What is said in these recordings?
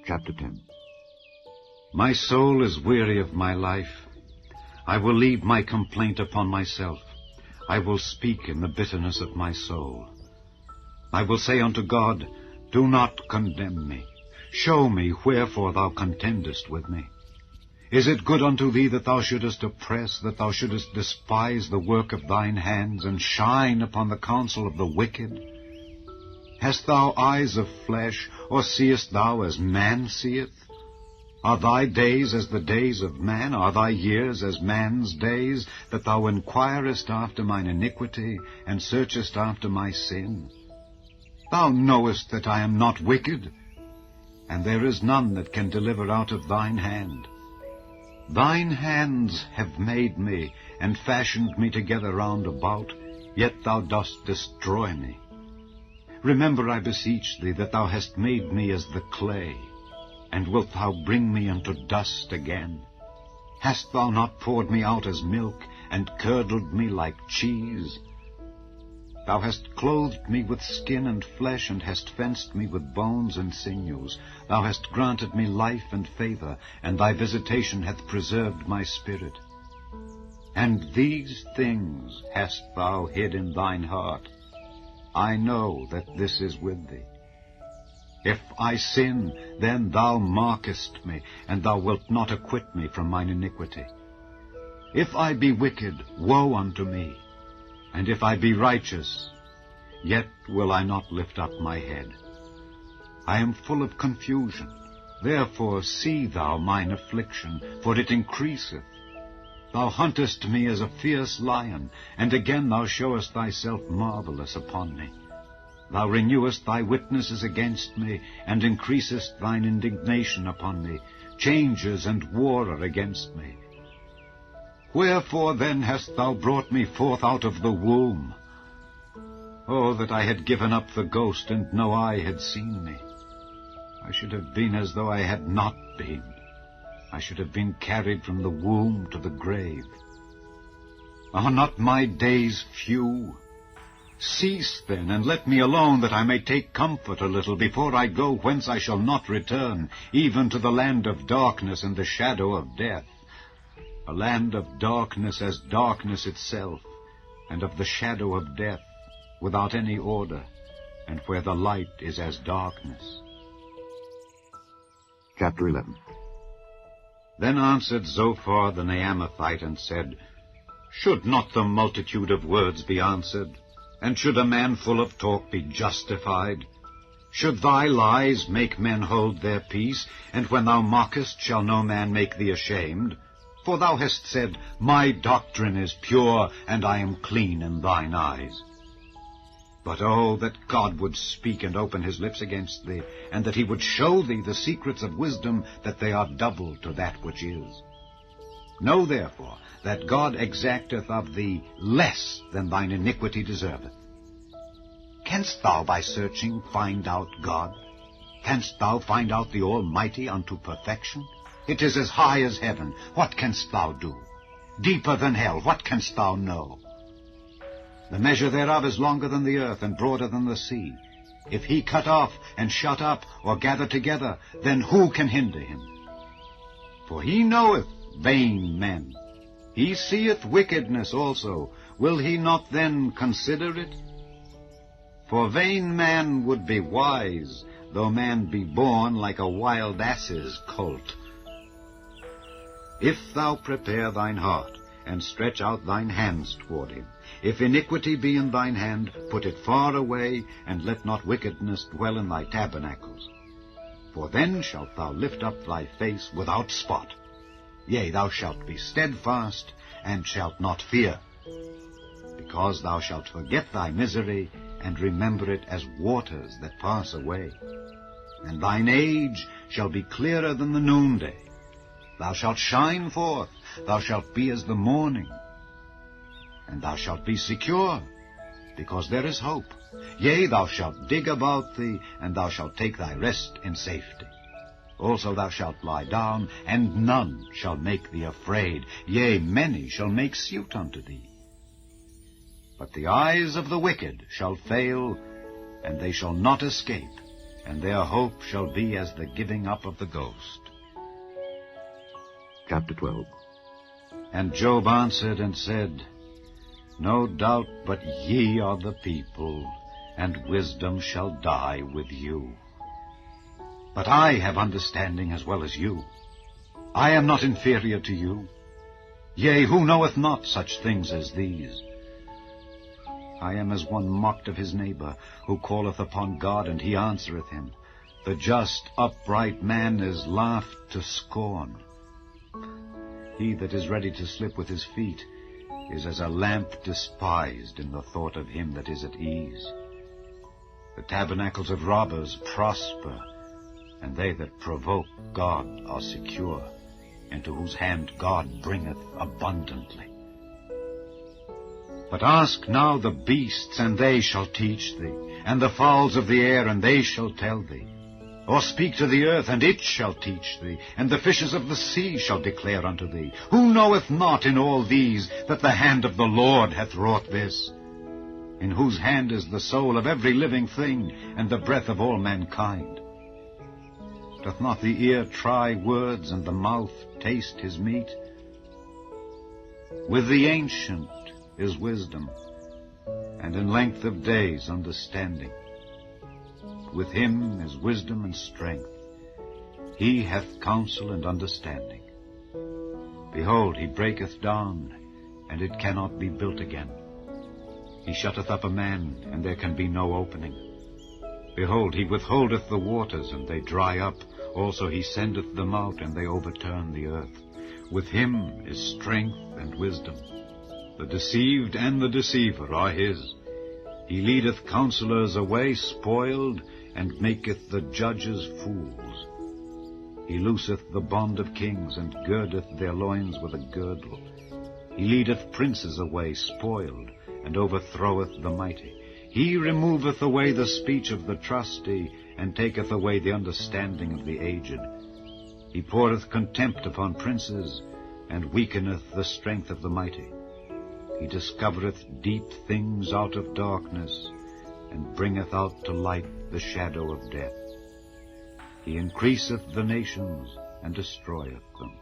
Chapter 10. My soul is weary of my life. I will leave my complaint upon myself. I will speak in the bitterness of my soul. I will say unto God, do not condemn me. Show me wherefore thou contendest with me. Is it good unto thee that thou shouldest oppress, that thou shouldest despise the work of thine hands, and shine upon the counsel of the wicked? Hast thou eyes of flesh, or seest thou as man seeth? Are thy days as the days of man? Are thy years as man's days, that thou inquirest after mine iniquity, and searchest after my sin? Thou knowest that I am not wicked, and there is none that can deliver out of thine hand. Thine hands have made me, and fashioned me together round about, yet thou dost destroy me. Remember, I beseech thee, that thou hast made me as the clay, and wilt thou bring me unto dust again? Hast thou not poured me out as milk, and curdled me like cheese? Thou hast clothed me with skin and flesh, and hast fenced me with bones and sinews. Thou hast granted me life and favor, and thy visitation hath preserved my spirit. And these things hast thou hid in thine heart. I know that this is with thee. If I sin, then thou markest me, and thou wilt not acquit me from mine iniquity. If I be wicked, woe unto me. And if I be righteous, yet will I not lift up my head. I am full of confusion. Therefore see thou mine affliction, for it increaseth. Thou huntest me as a fierce lion, and again thou showest thyself marvelous upon me. Thou renewest thy witnesses against me, and increasest thine indignation upon me. Changes and war are against me. Wherefore then hast thou brought me forth out of the womb? Oh, that I had given up the ghost, and no eye had seen me. I should have been as though I had not been. I should have been carried from the womb to the grave. Are not my days few? Cease then, and let me alone, that I may take comfort a little, before I go whence I shall not return, even to the land of darkness and the shadow of death. A land of darkness as darkness itself, and of the shadow of death, without any order, and where the light is as darkness. Chapter 11. Then answered Zophar the Naamathite, and said, Should not the multitude of words be answered? And should a man full of talk be justified? Should thy lies make men hold their peace, and when thou mockest shall no man make thee ashamed? For thou hast said, My doctrine is pure, and I am clean in thine eyes. But oh, that God would speak and open his lips against thee, and that he would show thee the secrets of wisdom, that they are double to that which is. Know therefore that God exacteth of thee less than thine iniquity deserveth. Canst thou by searching find out God? Canst thou find out the Almighty unto perfection? It is as high as heaven. What canst thou do? Deeper than hell. What canst thou know? The measure thereof is longer than the earth, and broader than the sea. If he cut off, and shut up, or gather together, then who can hinder him? For he knoweth vain men. He seeth wickedness also. Will he not then consider it? For vain man would be wise, though man be born like a wild ass's colt. If thou prepare thine heart, and stretch out thine hands toward him, if iniquity be in thine hand, put it far away, and let not wickedness dwell in thy tabernacles. For then shalt thou lift up thy face without spot. Yea, thou shalt be steadfast, and shalt not fear, because thou shalt forget thy misery, and remember it as waters that pass away. And thine age shall be clearer than the noonday. Thou shalt shine forth, thou shalt be as the morning. And thou shalt be secure, because there is hope. Yea, thou shalt dig about thee, and thou shalt take thy rest in safety. Also thou shalt lie down, and none shall make thee afraid. Yea, many shall make suit unto thee. But the eyes of the wicked shall fail, and they shall not escape. and their hope shall be as the giving up of the ghost. Chapter 12. And Job answered and said, No doubt but ye are the people, and wisdom shall die with you. But I have understanding as well as you. I am not inferior to you. Yea, who knoweth not such things as these? I am as one mocked of his neighbor, who calleth upon God, and he answereth him. The just, upright man is laughed to scorn. He that is ready to slip with his feet is as a lamp despised in the thought of him that is at ease. The tabernacles of robbers prosper, and they that provoke God are secure, into whose hand God bringeth abundantly. But ask now the beasts, and they shall teach thee, and the fowls of the air, and they shall tell thee. Or speak to the earth, and it shall teach thee, and the fishes of the sea shall declare unto thee. Who knoweth not in all these that the hand of the Lord hath wrought this? In whose hand is the soul of every living thing, and the breath of all mankind? Doth not the ear try words, and the mouth taste his meat? With the ancient is wisdom, and in length of days understanding. With him is wisdom and strength. He hath counsel and understanding. Behold, he breaketh down, and it cannot be built again. He shutteth up a man, and there can be no opening. Behold, he withholdeth the waters, and they dry up. Also he sendeth them out, and they overturn the earth. With him is strength and wisdom. The deceived and the deceiver are his. He leadeth counselors away spoiled, and maketh the judges fools. He looseth the bond of kings, and girdeth their loins with a girdle. He leadeth princes away spoiled, and overthroweth the mighty. He removeth away the speech of the trusty, and taketh away the understanding of the aged. He poureth contempt upon princes, and weakeneth the strength of the mighty. He discovereth deep things out of darkness, and bringeth out to light the shadow of death. He increaseth the nations, and destroyeth them.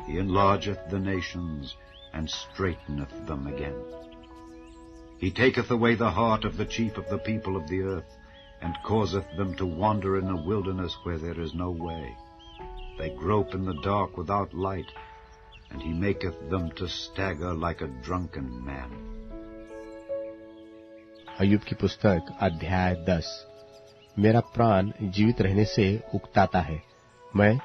He enlargeth the nations, and straighteneth them again. He taketh away the heart of the chief of the people of the earth, and causeth them to wander in a wilderness where there is no way. They grope in the dark without light, and he maketh them to stagger like a drunken man. अय्यूब की पुस्तक अध्याय 10। मेरा प्राण जीवित रहने से उकताता है। मैं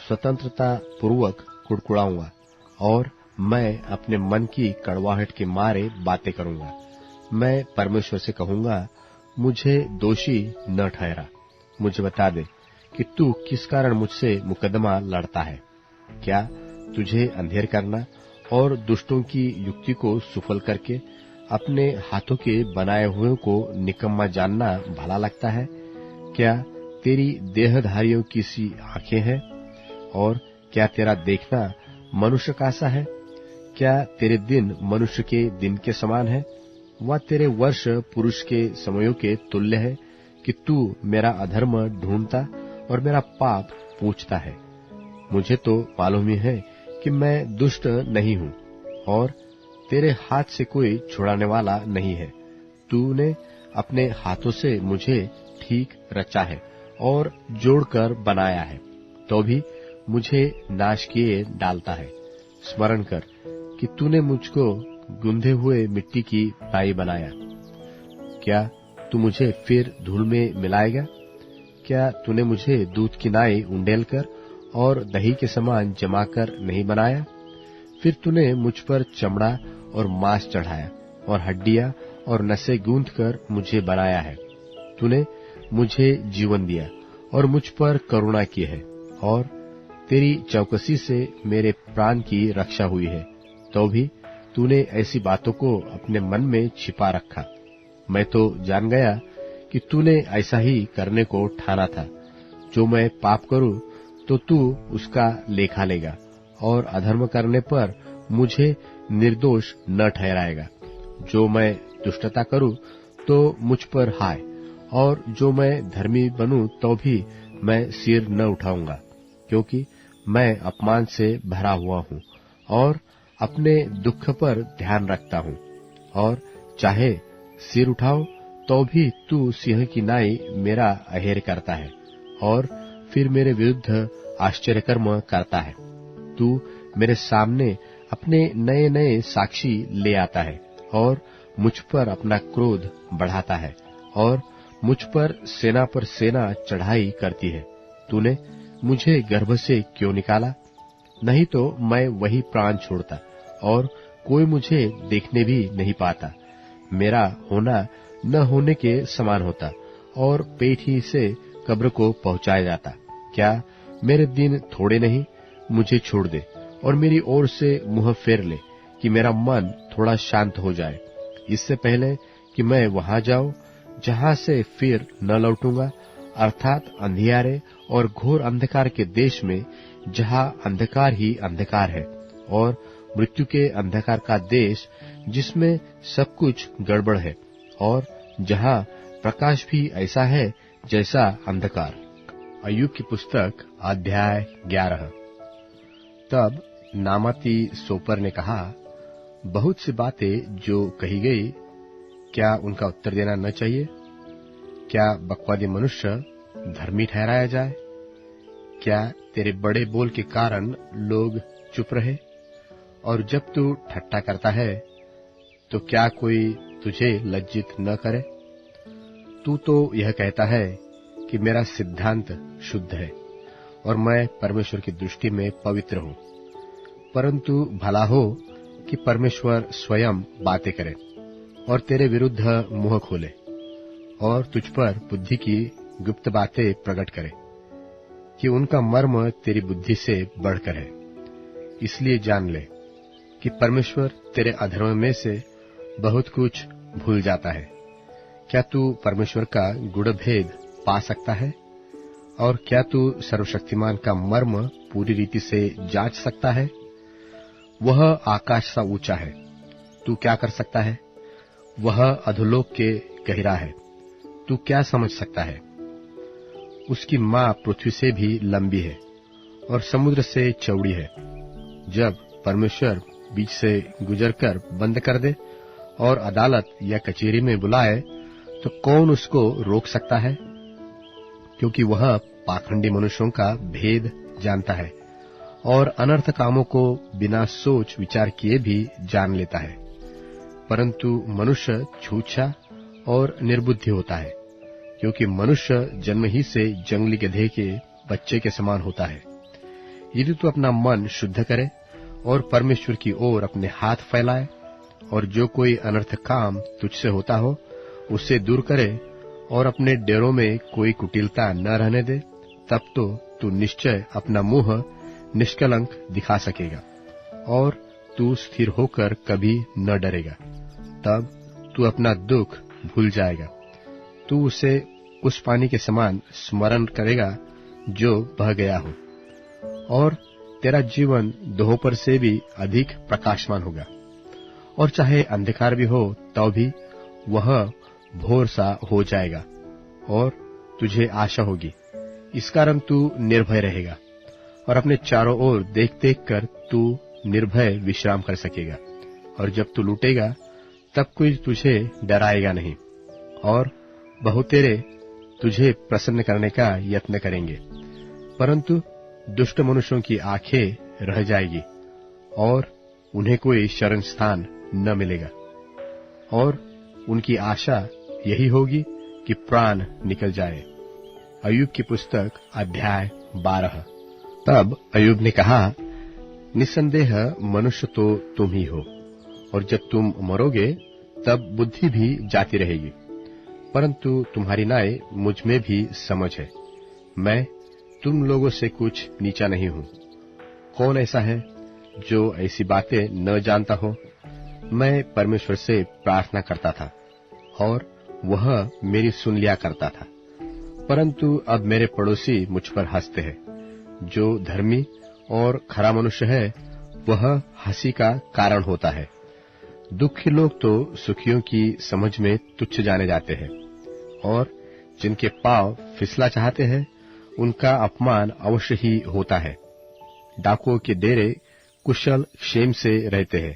स्वतंत्रता पूर्वक कुड़कुड़ाऊंगा, और मैं अपने मन की कड़वाहट के मारे बातें करूंगा। मैं परमेश्वर से कहूंगा, मुझे दोषी न ठहरा। मुझे बता दे कि तू किस कारण मुझसे मुकदमा लड़ता है। क्या तुझे अंधेर करना और दुष्टों की युक्ति को सुफल करके अपने हाथों के बनाए हुए को निकम्मा जानना भला लगता है? क्या तेरी देहधारियों की सी आंखें हैं? और क्या तेरा देखना मनुष्य का सा है? क्या तेरे दिन मनुष्य के दिन के समान है? व तेरे वर्ष पुरुष के समयों के तुल्य है कि तू मेरा अधर्म ढूंढता और मेरा पाप पूछता है। मुझे तो मालूम ही है कि मैं दुष्ट नहीं हूँ, और तेरे हाथ से कोई छुड़ाने वाला नहीं है। तूने अपने हाथों से मुझे ठीक रचा है और जोड़कर बनाया है, तो भी मुझे नाश किए डालता है। स्मरण कर कि तूने मुझको गुंधे हुए मिट्टी की प्राई बनाया। क्या तू मुझे फिर धूल में मिलाएगा? क्या तूने मुझे दूध की नाई उंडेल कर और दही के समान जमाकर नहीं बनाया? फिर तूने मुझ पर चमड़ा और मांस चढ़ाया, और हड्डियां और नसें गूंथ कर मुझे बनाया है। तूने मुझे जीवन दिया और मुझ पर करुणा की है, और तेरी चौकसी से मेरे प्राण की रक्षा हुई है। तो भी तूने ऐसी बातों को अपने मन में छिपा रखा। मैं तो जान गया कि तूने ऐसा ही करने को ठाना था। जो मैं पाप करूं तो तू उसका लेखा लेगा, और अधर्म करने पर मुझे निर्दोष न ठहराएगा। जो मैं दुष्टता करूं तो मुझ पर हाय, और जो मैं धर्मी बनूं तो भी मैं सिर न उठाऊंगा, क्योंकि मैं अपमान से भरा हुआ हूँ और अपने दुख पर ध्यान रखता हूँ। और चाहे सिर उठाओ तो भी तू सिंह की नाई मेरा अहेर करता है और फिर मेरे विरुद्ध आश्चर्यकर्म करता है। तू मेरे सामने अपने नए नए साक्षी ले आता है और मुझ पर अपना क्रोध बढ़ाता है और मुझ पर सेना चढ़ाई करती है। तूने मुझे गर्भ से क्यों निकाला? नहीं तो मैं वही प्राण छोड़ता और कोई मुझे देखने भी नहीं पाता। मेरा होना न होने के समान होता और पेट ही से कब्र को पहुंचाया जाता। क्या मेरे दिन थोड़े नहीं? मुझे छोड़ दे और मेरी ओर से मुंह फेर ले कि मेरा मन थोड़ा शांत हो जाए, इससे पहले कि मैं वहां जाऊं जहां से फिर न लौटूंगा, अर्थात अंधियारे और घोर अंधकार के देश में, जहां अंधकार ही अंधकार है और मृत्यु के अंधकार का देश, जिसमें सब कुछ गड़बड़ है और जहां प्रकाश भी ऐसा है जैसा अंधकार। अय्यूब की पुस्तक अध्याय 11। तब नामाती सोपर ने कहा, बहुत सी बातें जो कही गई, क्या उनका उत्तर देना न चाहिए? क्या बकवादी मनुष्य धर्मी ठहराया जाए? क्या तेरे बड़े बोल के कारण लोग चुप रहे? और जब तू ठट्ठा करता है तो क्या कोई तुझे लज्जित न करे? तू तो यह कहता है कि मेरा सिद्धांत शुद्ध है और मैं परमेश्वर की दृष्टि में पवित्र हूँ। परंतु भला हो कि परमेश्वर स्वयं बातें करे और तेरे विरुद्ध मुंह खोले और तुझ पर बुद्धि की गुप्त बातें प्रकट करे, कि उनका मर्म तेरी बुद्धि से बढ़कर है। इसलिए जान ले कि परमेश्वर तेरे अधर्म में से बहुत कुछ भूल जाता है। क्या तू परमेश्वर का गुड़ भेद पा सकता है? और क्या तू सर्वशक्तिमान का मर्म पूरी रीति से जांच सकता है? वह आकाश सा ऊंचा है, तू क्या कर सकता है? वह अधोलोक के गहरा है, तू क्या समझ सकता है? उसकी माँ पृथ्वी से भी लंबी है और समुद्र से चौड़ी है। जब परमेश्वर बीच से गुजरकर बंद कर दे और अदालत या कचहरी में बुलाए, तो कौन उसको रोक सकता है? क्योंकि वह पाखंडी मनुष्यों का भेद जानता है और अनर्थ कामों को बिना सोच विचार किए भी जान लेता है। परंतु मनुष्य छूछा और निर्बुद्धि होता है, क्योंकि मनुष्य जन्म ही से जंगली गधे के बच्चे के समान होता है। यदि तू अपना मन शुद्ध करे और परमेश्वर की ओर अपने हाथ फैलाए और जो कोई अनर्थ काम तुझसे होता हो उससे दूर करे और अपने डेरों में कोई कुटिलता न रहने दे, तब तो तू निश्चय अपना मुंह निष्कलंक दिखा सकेगा और तू स्थिर होकर कभी न डरेगा। तब तू अपना दुख भूल जाएगा। तू उसे उस पानी के समान स्मरण करेगा जो बह गया हो, और तेरा जीवन दोपहर से भी अधिक प्रकाशमान होगा। और चाहे अंधकार भी हो तो भी वह भोर सा हो जाएगा और तुझे आशा होगी। इस कारण तू निर्भय रहेगा और अपने चारों ओर देख देख कर तू निर्भय विश्राम कर सकेगा। और जब तू लूटेगा तब कोई तुझे डराएगा नहीं और बहुतेरे तुझे प्रसन्न करने का यत्न करेंगे। परंतु दुष्ट मनुष्यों की आंखें रह जाएगी और उन्हें कोई शरण स्थान न मिलेगा, और उनकी आशा यही होगी कि प्राण निकल जाए। अय्यूब की पुस्तक अध्याय 12। तब अय्यूब ने कहा, निसंदेह मनुष्य तो तुम ही हो, और जब तुम मरोगे तब बुद्धि भी जाती रहेगी। परंतु तुम्हारी नाई मुझ में भी समझ है। मैं तुम लोगों से कुछ नीचा नहीं हूँ। कौन ऐसा है जो ऐसी बातें न जानता हो? मैं परमेश्वर से प्रार्थना करता था और वह मेरी सुन लिया करता था। परंतु अब मेरे पड़ोसी मुझ पर हंसते हैं। जो धर्मी और खरा मनुष्य है वह हंसी का कारण होता है। दुखी लोग तो सुखियों की समझ में तुच्छ जाने जाते हैं, और जिनके पांव फिसला चाहते हैं उनका अपमान अवश्य ही होता है। डाकुओं के डेरे कुशल क्षेम से रहते हैं,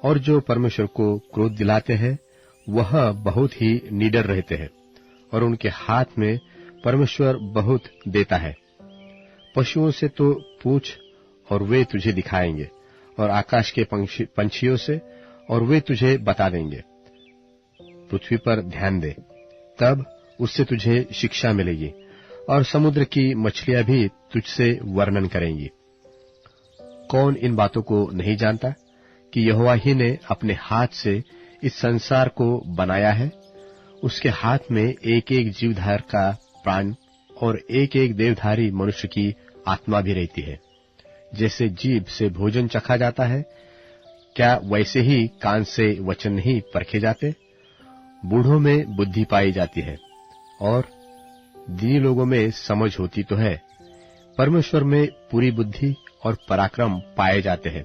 और जो परमेश्वर को क्रोध दिलाते हैं वह बहुत ही निडर रहते हैं, और उनके हाथ में परमेश्वर बहुत देता है। पशुओं से तो पूछ और वे तुझे दिखाएंगे, और आकाश के पंछियों से और वे तुझे बता देंगे। पृथ्वी पर ध्यान दे, तब उससे तुझे शिक्षा मिलेगी, और समुद्र की मछलियां भी तुझसे वर्णन करेंगी। कौन इन बातों को नहीं जानता कि यहोवा ही ने अपने हाथ से इस संसार को बनाया है। उसके हाथ में एक एक जीवधार का प्राण और एक एक देवधारी मनुष्य की आत्मा भी रहती है। जैसे जीभ से भोजन चखा जाता है, क्या वैसे ही कान से वचन नहीं परखे जाते? बूढ़ों में बुद्धि पाई जाती है, और दीनी लोगों में समझ होती तो है। परमेश्वर में पूरी बुद्धि और पराक्रम पाए जाते हैं।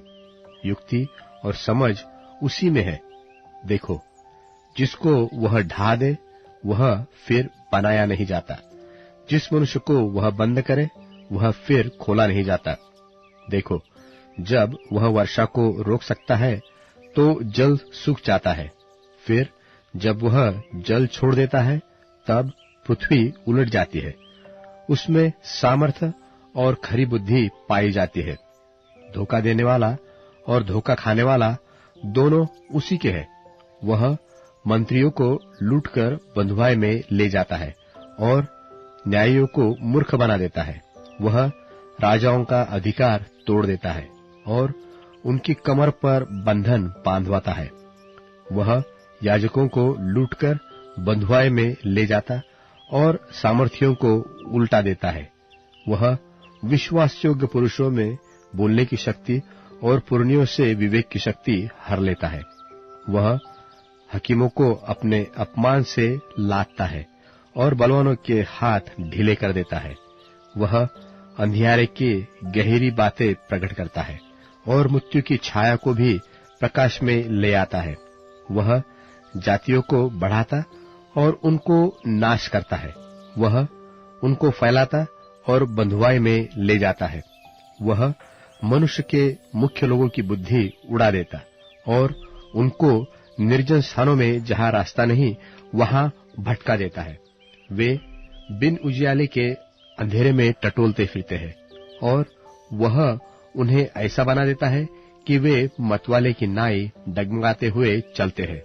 युक्ति और समझ उसी में है। देखो, जिसको वह ढा दे वह फिर बनाया नहीं जाता, जिस मनुष्य को वह बंद करे वह फिर खोला नहीं जाता। देखो, जब वह वर्षा को रोक सकता है तो जल सूख जाता है, फिर जब वह जल छोड़ देता है तब पृथ्वी उलट जाती है। उसमें सामर्थ्य और खरी बुद्धि पाई जाती है। धोखा देने वाला और धोखा खाने वाला दोनों उसी के हैं। वह मंत्रियों को लूटकर बंधुआई में ले जाता है और न्यायियों को मूर्ख बना देता है। वह राजाओं का अधिकार तोड़ देता है और उनकी कमर पर बंधन बांधवाता है। वह याजकों को लूटकर बंधुआई में ले जाता और सामर्थियों को उल्टा देता है। वह विश्वासयोग्य पुरुषों में बोलने की शक्ति और पुरनियों से विवेक की शक्ति हर लेता है। वह हकीमों को अपने अपमान से लादता है और बलवानों के हाथ ढीले कर देता है। वह अंधियारे की गहरी बातें प्रकट करता है और मृत्यु की छाया को भी प्रकाश में ले आता है। वह जातियों को बढ़ाता और उनको नाश करता है। वह उनको फैलाता और बंधुआई में ले जाता है। वह मनुष्य के मुख्य लोगों की बुद्धि उड़ा देता और उनको निर्जन स्थानों में जहां रास्ता नहीं वहां भटका देता है। वे बिन उजियाले के अंधेरे में टटोलते फिरते हैं और वह उन्हें ऐसा बना देता है कि वे मतवाले की नाई डगमगाते हुए चलते हैं।